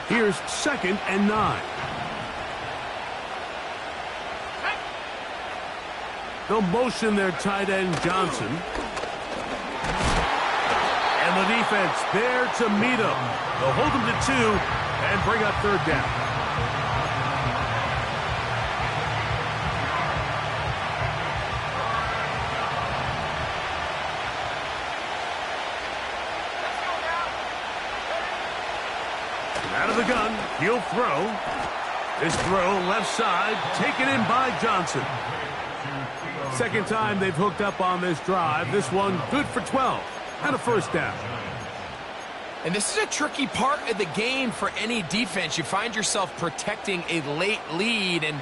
Here's second and 9. They'll motion their tight end, Johnson. And the defense there to meet him. They'll hold him to 2 and bring up third down. Out of the gun, he'll throw. This throw left side, taken in by Johnson. Second time they've hooked up on this drive. This one good for 12 and a first down. And this is a tricky part of the game for any defense. You find yourself protecting a late lead, and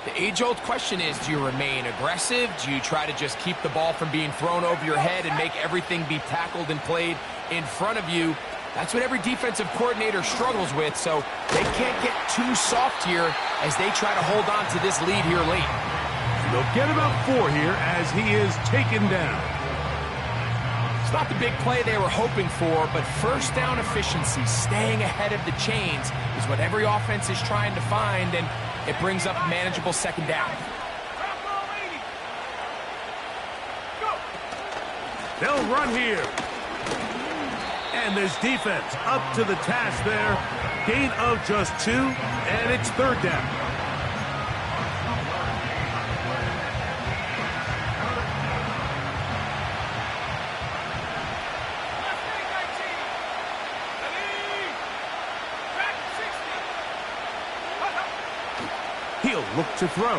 the age-old question is, do you remain aggressive? Do you try to just keep the ball from being thrown over your head and make everything be tackled and played in front of you? That's what every defensive coordinator struggles with, so they can't get too soft here as they try to hold on to this lead here late. They'll get about 4 here as he is taken down. It's not the big play they were hoping for, but first down efficiency, staying ahead of the chains, is what every offense is trying to find, and it brings up a manageable second down. They'll run here. And this defense up to the task there. Gain of just 2, and it's third down. He'll look to throw.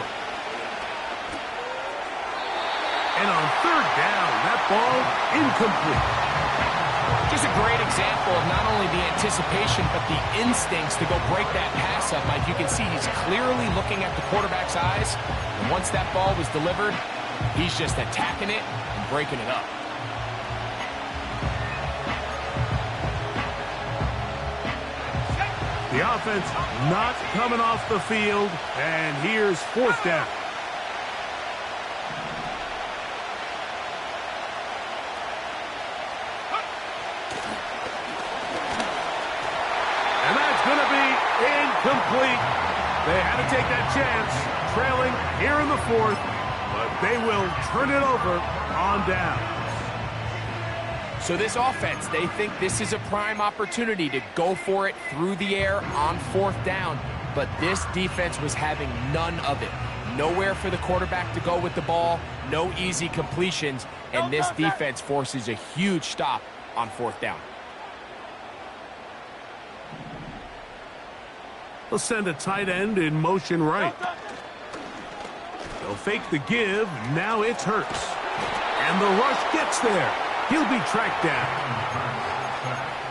And on third down, that ball incomplete. Just a great example of not only the anticipation, but the instincts to go break that pass up, Mike. You can see he's clearly looking at the quarterback's eyes. And once that ball was delivered, he's just attacking it and breaking it up. The offense not coming off the field, and here's fourth down. And that's going to be incomplete. They had to take that chance, trailing here in the fourth, but they will turn it over on down. So this offense, they think this is a prime opportunity to go for it through the air on fourth down, but this defense was having none of it. Nowhere for the quarterback to go with the ball, no easy completions, and this defense forces a huge stop on fourth down. They'll send a tight end in motion right. They'll fake the give. Now it's Hurts. And the rush gets there. He'll be tracked down.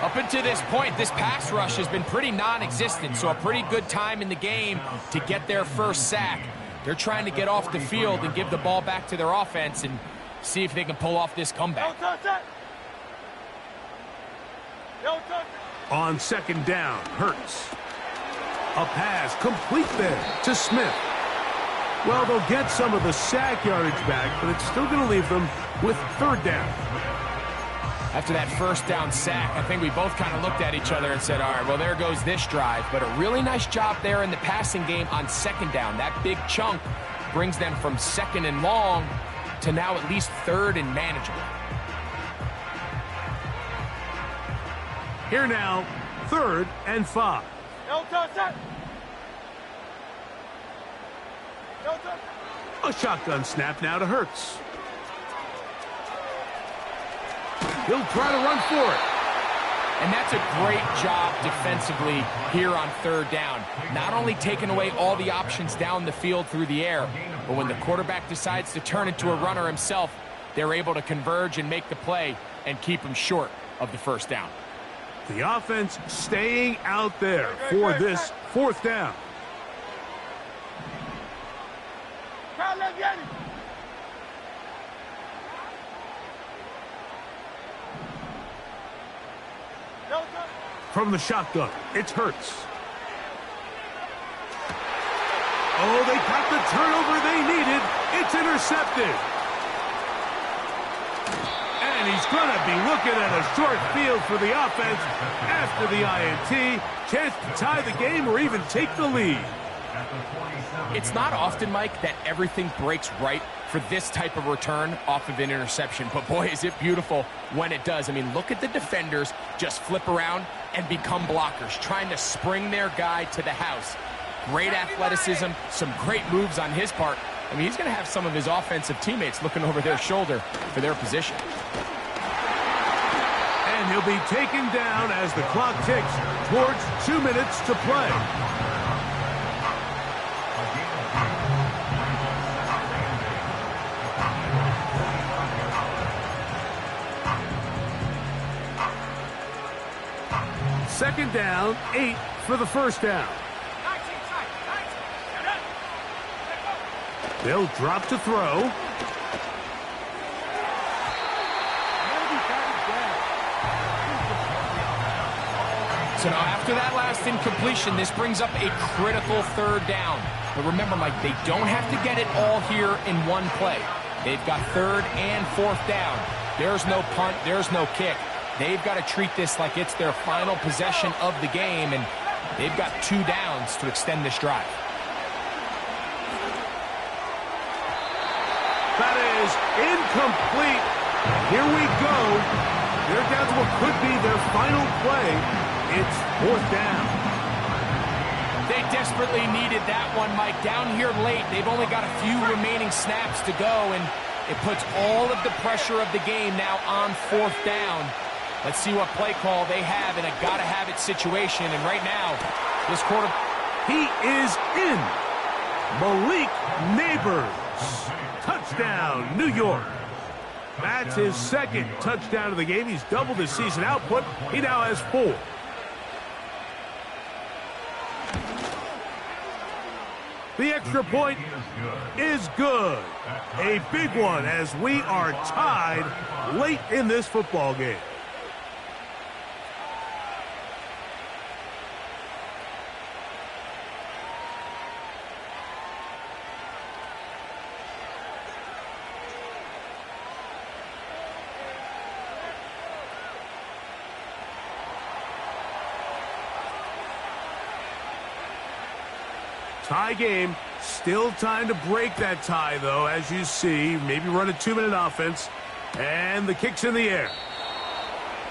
Up until this point, this pass rush has been pretty non-existent, so a pretty good time in the game to get their first sack. They're trying to get off the field and give the ball back to their offense and see if they can pull off this comeback. On second down, Hurts. A pass complete there to Smith. Well, they'll get some of the sack yardage back, but it's still going to leave them with third down. After that first down sack, I think we both kind of looked at each other and said, all right, well, there goes this drive. But a really nice job there in the passing game on second down. That big chunk brings them from second and long to now at least third and manageable. Here now, 3rd and 5. A shotgun snap now to Hurts. He'll try to run for it. And that's a great job defensively here on third down. Not only taking away all the options down the field through the air, but when the quarterback decides to turn into a runner himself, they're able to converge and make the play and keep him short of the first down. The offense staying out there for this fourth down. From the shotgun, it's Hurts. Oh, they got the turnover they needed. It's intercepted. And he's going to be looking at a short field for the offense after the INT. Chance to tie the game or even take the lead. It's not often, Mike, that everything breaks right for this type of return off of an interception. But boy, is it beautiful when it does. I mean, look at the defenders just flip around and become blockers, trying to spring their guy to the house. Great athleticism, some great moves on his part. I mean, he's going to have some of his offensive teammates looking over their shoulder for their position. And he'll be taken down as the clock ticks towards 2 minutes to play. Second down, 8 for the first down. They'll drop to throw. So now after that last incompletion, this brings up a critical third down. But remember, Mike, they don't have to get it all here in one play. They've got third and fourth down. There's no punt, there's no kick. They've got to treat this like it's their final possession of the game, and they've got 2 downs to extend this drive. That is incomplete. Here we go. They're down to what could be their final play. It's fourth down. They desperately needed that one, Mike. Down here late, they've only got a few remaining snaps to go, and it puts all of the pressure of the game now on fourth down. Let's see what play call they have in a gotta-have-it situation. And right now, this quarter... He is in. Malik Neighbors. Touchdown, New York. That's his second touchdown of the game. He's doubled his season output. He now has 4. The extra point is good. A big one as we are tied late in this football game. Tie game. Still time to break that tie, though, as you see. Maybe run a 2-minute offense. And the kick's in the air.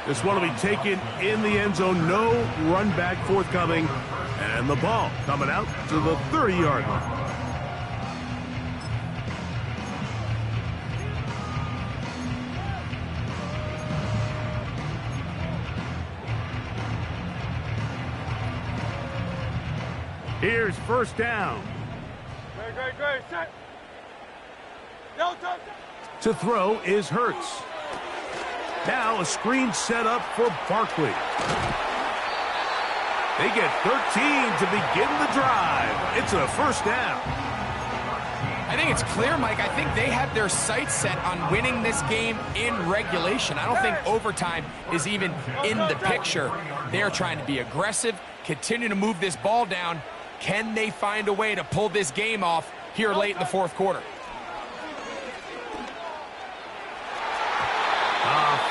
This one will be taken in the end zone. No run back forthcoming. And the ball coming out to the 30-yard line. Here's first down. Great, set. No touch. To throw is Hurts. Now a screen set up for Barkley. They get 13 to begin the drive. It's a first down. I think it's clear, Mike. I think they have their sights set on winning this game in regulation. I don't think overtime is even in the picture. They're trying to be aggressive, continue to move this ball down. Can they find a way to pull this game off here late in the fourth quarter?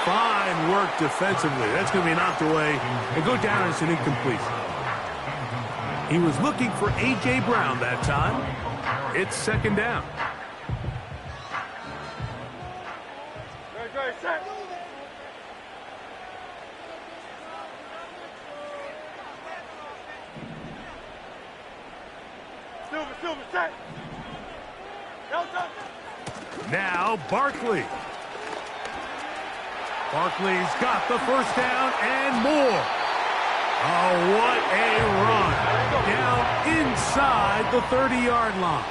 Fine work defensively. That's going to be knocked away and go down as an incomplete. He was looking for A.J. Brown that time. It's second down. Great, set. Silver, set. No touch. Now Barkley. Barkley's got the first down and more. Oh, what a run. Down inside the 30-yard line.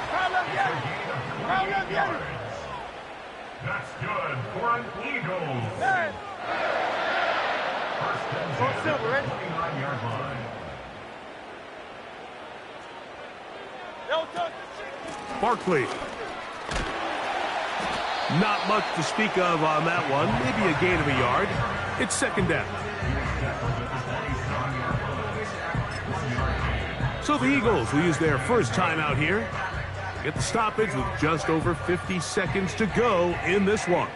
That's good for an Eagles. Hey. First and 10, 29-yard line. No touch. Barkley. Not much to speak of on that one. Maybe a gain of a yard. It's second down. So the Eagles will use their first timeout here. Get the stoppage with just over 50 seconds to go in this one.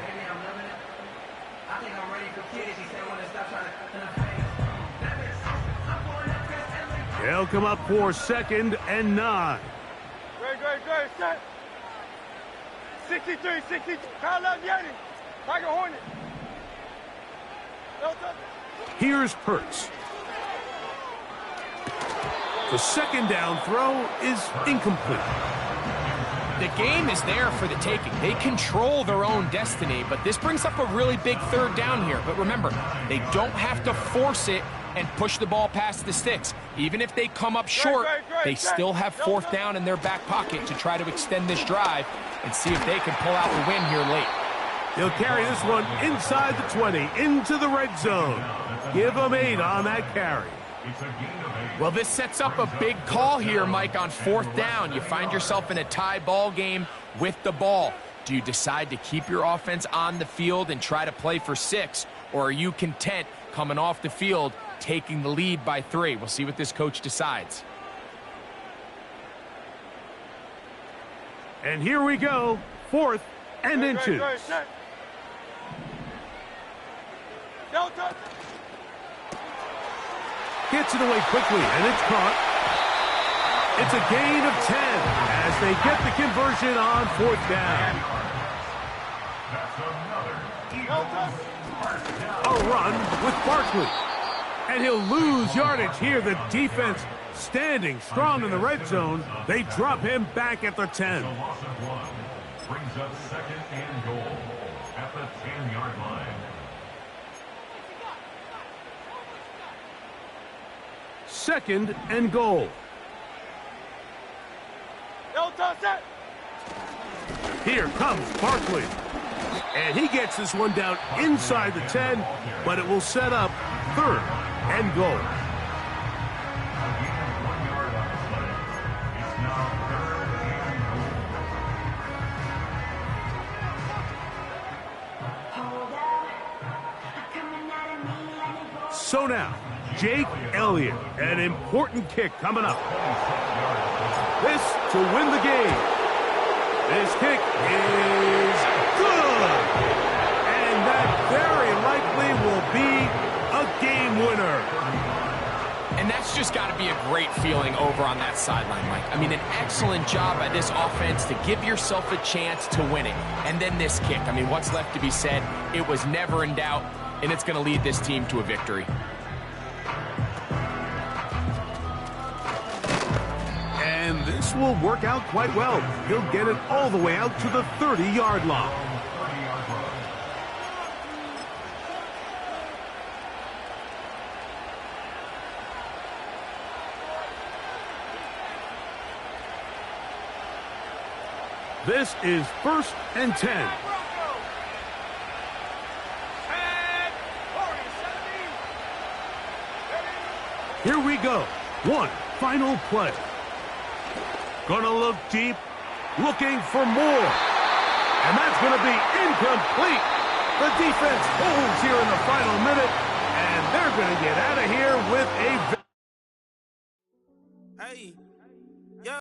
They'll come up for second and 9. Great, set. 63, Kyle Yeti, Tiger Hornet. No touch. Here's Hurts. The second down throw is incomplete. The game is there for the taking. They control their own destiny, but this brings up a really big third down here. But remember, they don't have to force it and push the ball past the sticks. Even if they come up short, they still have fourth down in their back pocket to try to extend this drive and see if they can pull out the win here late. He'll carry this one inside the 20, into the red zone. Give him 8 on that carry. Well, this sets up a big call here, Mike, on fourth down. You find yourself in a tie ball game with the ball. Do you decide to keep your offense on the field and try to play for 6? Or are you content coming off the field, taking the lead by 3? We'll see what this coach decides. And here we go, 4th and inches. No touch. Gets it away quickly, and it's caught. It's a gain of 10 as they get the conversion on 4th down. A run with Barkley. And he'll lose yardage here. The defense standing strong in the red zone. They drop him back at the 10. Brings up second and goal at the 10-yard line. Second and goal. No touch. Here comes Barkley. And he gets this one down inside the 10, but it will set up 3rd and goal. So now, Jake Elliott, an important kick coming up. This to win the game. This kick is good. And that very likely will be a game winner. And that's just got to be a great feeling over on that sideline, Mike. I mean, an excellent job by this offense to give yourself a chance to win it. And then this kick. I mean, what's left to be said? It was never in doubt, and it's going to lead this team to a victory. And this will work out quite well. He'll get it all the way out to the 30-yard line. This is 1st and 10. Here we go. One final play. Gonna look deep, looking for more. And that's gonna be incomplete. The defense holds here in the final minute, and they're gonna get out of here with a... Hey.